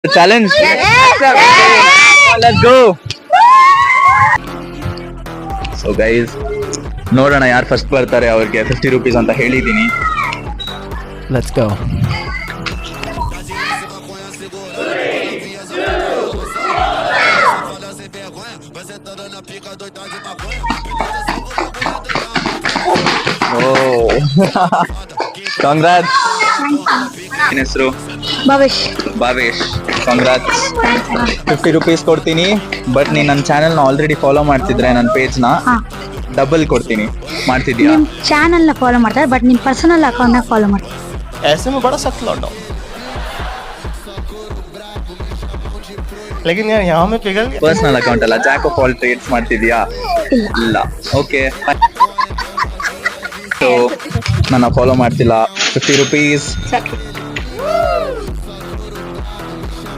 Challenge let's go. So guys, ನೋಡೋಣ ಯಾರು first ಬರ್ತಾರೆ. ಅವ್ರಿಗೆ 50 rupees ಅಂತ ಹೇಳಿದ್ದೀನಿ. Let's go. ಕಾಂಗ್ರಾಟ್ಸ್. ನಿನ್ನ ಹೆಸರು? ಭಾವೇಶ್. ಕಾಂಗ್ರಾಟ್ಸ್. 50 rupees ಕೊಡ್ತೀನಿ. ಬಟ್ ನೀನು ನನ್ನ ಚಾನೆಲ್ನ ಆಲ್ರೆಡಿ ಫಾಲೋ ಮಾಡ್ತಿದ್ರೆ ನನ್ನ ಪೇಜ್ನ ಡಬಲ್ ಕೊಡ್ತೀನಿ. ಮಾಡ್ತಿದ್ಯಾ? ಚಾನಲ್ ನ ಫಾಲೋ ಮಾಡ್ತಾರೆ, ಬಟ್ ನಿಮ್ ಪರ್ಸನಲ್ ಅಕೌಂಟ್ ನ ಫಾಲೋ ಮಾಡ್ತಾರೆ. ऐसे में बड़ा सख्त लौटा हूं, लेकिन यार यहाँ में पिघल गया. ಪರ್ಸನಲ್ ಅಕೌಂಟ್ ಅಲ್ಲ, ಜಾಕ್ ಆಫ್ ಆಲ್ ಟ್ರೇಡ್ಸ್ ಮಾಡ್ತಿದ್ಯಾ? ಇಲ್ಲ. ಓಕೆ, ಸೊ ನನ್ನ ಫಾಲೋ ಮಾಡ್ತಿಲ್ಲ. 50 rupees.